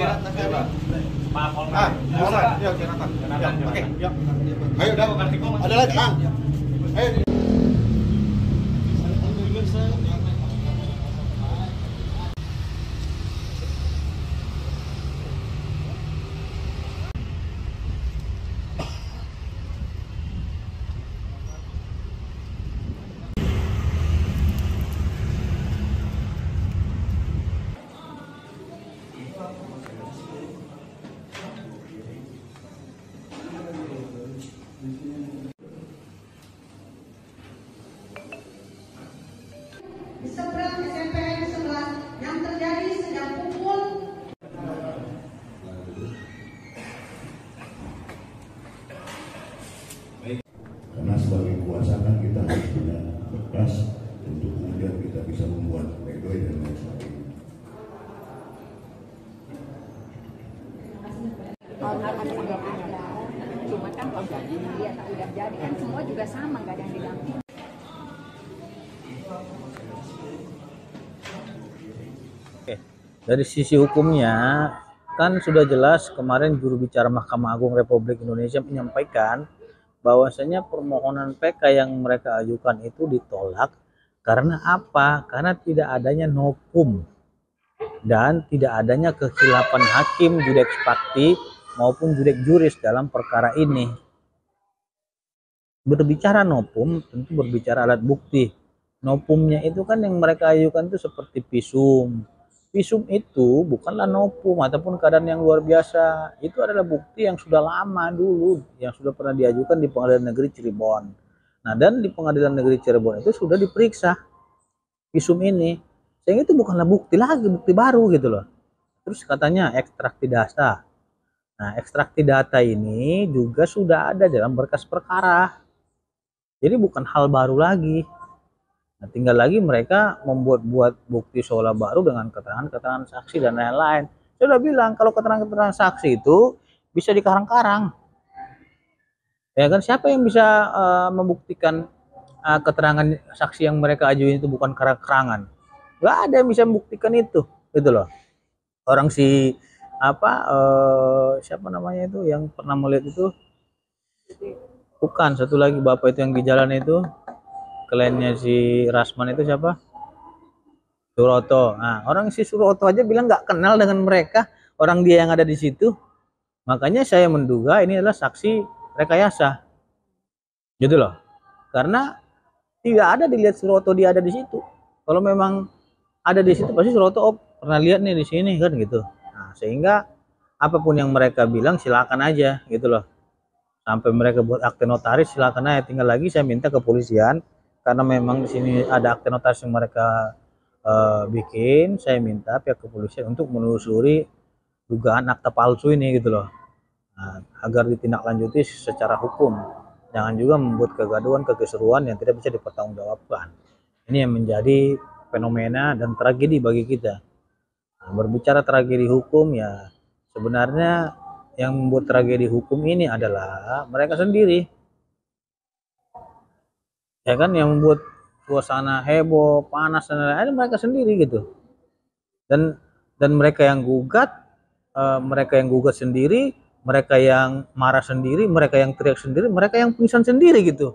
Pak Polres. Yuk, Jonathan. Oke, yuk. Ayo, udah. Ada lagi, Bang. Ayo. Di seberang SMPN 11 yang terjadi sejak pukul karena sebagai kuasa kan kita harus punya berkas untuk kemudian kita bisa membuat pledoi dan lain sebagainya. Cuma kan kalau dia tak udah jadi kan semua juga sama, nggak ada yang didampingi. Dari sisi hukumnya kan sudah jelas kemarin juru bicara Mahkamah Agung Republik Indonesia menyampaikan bahwasanya permohonan PK yang mereka ajukan itu ditolak karena apa? Karena tidak adanya novum dan tidak adanya kekhilapan hakim judek fakti maupun judek juris dalam perkara ini. Berbicara novum tentu berbicara alat bukti. Novumnya itu kan yang mereka ajukan itu seperti visum. Visum itu bukanlah novum ataupun keadaan yang luar biasa. Itu adalah bukti yang sudah lama dulu, yang sudah pernah diajukan di Pengadilan Negeri Cirebon. Nah, dan di Pengadilan Negeri Cirebon itu sudah diperiksa visum ini. Sehingga itu bukanlah bukti lagi, bukti baru gitu loh. Terus katanya ekstraksi data. Nah, ekstraksi data ini juga sudah ada dalam berkas perkara. Jadi bukan hal baru lagi. Nah, tinggal lagi mereka membuat bukti seolah baru dengan keterangan-keterangan saksi dan lain-lain. Saya udah bilang kalau keterangan-keterangan saksi itu bisa dikarang-karang. Ya kan, siapa yang bisa membuktikan keterangan saksi yang mereka ajuin itu bukan karang-karangan? Gak ada yang bisa membuktikan itu, gitu loh. Orang si siapa namanya itu yang pernah melihat itu? Bukan, satu lagi bapak itu yang di jalan itu. Kliennya si Rasman itu siapa? Suroto. Nah, orang si Suroto aja bilang nggak kenal dengan mereka, orang dia yang ada di situ. Makanya saya menduga ini adalah saksi rekayasa. Gitu loh. Karena tidak ada dilihat Suroto dia ada di situ. Kalau memang ada di situ pasti Suroto pernah lihat nih di sini kan gitu. Nah, sehingga apapun yang mereka bilang silakan aja gitu loh. Sampai mereka buat akte notaris silakan aja. Tinggal lagi saya minta kepolisian karena memang di sini ada akte notaris yang mereka bikin, saya minta pihak kepolisian untuk menelusuri dugaan akta palsu ini gitu loh. Nah, agar ditindaklanjuti secara hukum. Jangan juga membuat kegaduhan, kekeseruan yang tidak bisa dipertanggungjawabkan. Ini yang menjadi fenomena dan tragedi bagi kita. Nah, berbicara tragedi hukum ya sebenarnya yang membuat tragedi hukum ini adalah mereka sendiri. Ya kan, yang membuat suasana heboh, panas dan lain-lain mereka sendiri gitu. Dan mereka yang gugat, sendiri, mereka yang marah sendiri, mereka yang teriak sendiri, mereka yang pingsan sendiri gitu.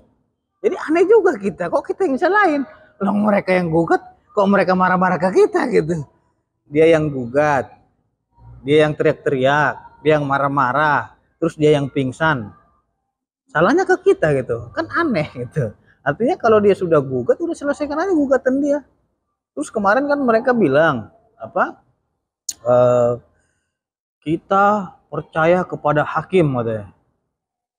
Jadi aneh juga kita, kok kita yang salahin? Loh, mereka yang gugat, kok mereka marah-marah ke kita gitu. Dia yang gugat, dia yang teriak-teriak, dia yang marah-marah, terus dia yang pingsan. Salahnya ke kita gitu, kan aneh gitu. Artinya kalau dia sudah gugat, udah selesaikan aja gugatan dia. Terus kemarin kan mereka bilang kita percaya kepada hakim katanya.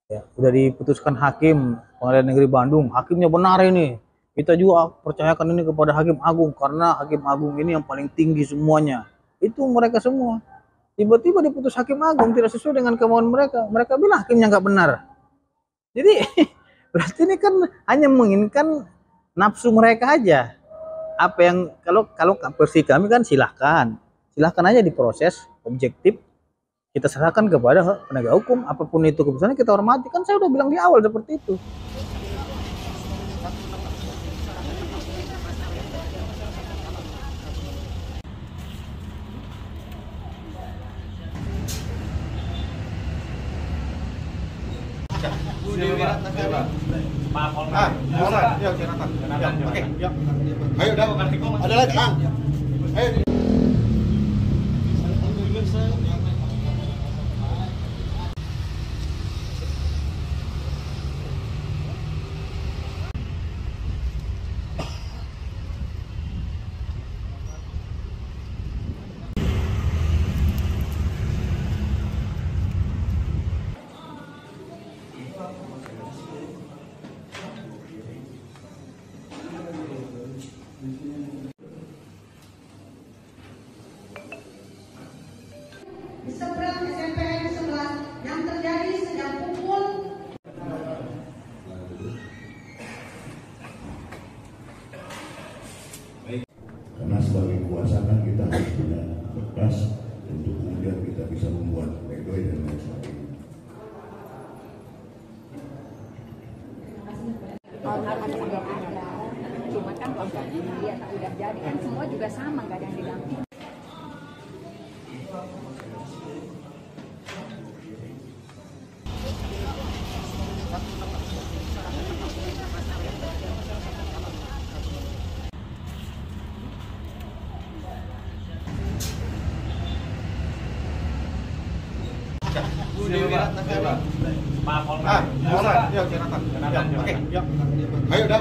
Ya, udah diputuskan hakim Pengadilan Negeri Bandung, hakimnya benar ini. Kita juga percayakan ini kepada Hakim Agung karena Hakim Agung ini yang paling tinggi semuanya. Itu mereka semua. Tiba-tiba diputus Hakim Agung tidak sesuai dengan kemauan mereka. Mereka bilang hakimnya nggak benar. Jadi berarti ini kan hanya menginginkan nafsu mereka aja. Apa yang kalau versi kami kan silahkan aja diproses objektif, kita serahkan kepada penegak hukum, apapun itu keputusannya kita hormati. Kan saya udah bilang di awal seperti itu. Ya, silakan. Ya, oke, ya. Ayo, udah. Ada lagi, Kang. Ayo. Di seberang SMPN 11 yang terjadi sejak pukul Karena sebagai kuasa kan kita harus punya berkas untuk kemudian kita bisa membuat pledoi dan lain sebagainya. Cuma kan kalau dia tak udah jadi kan semua juga sama, nggak ada yang diganti. Ya, silakan. Ya, oke, ya. Ayo, udah.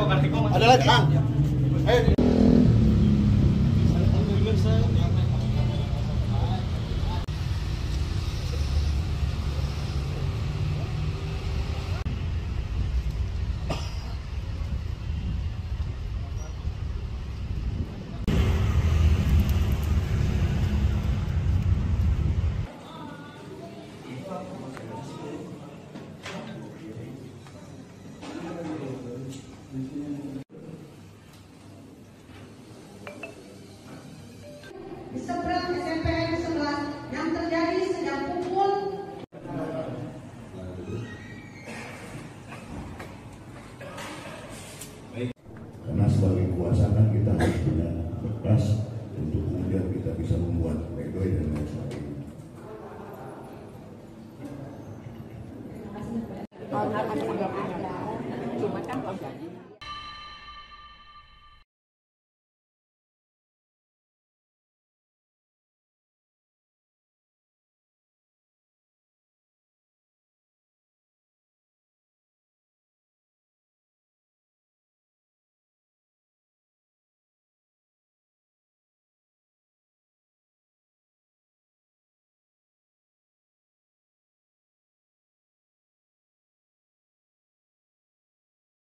Ada lagi, Kang. Ayo.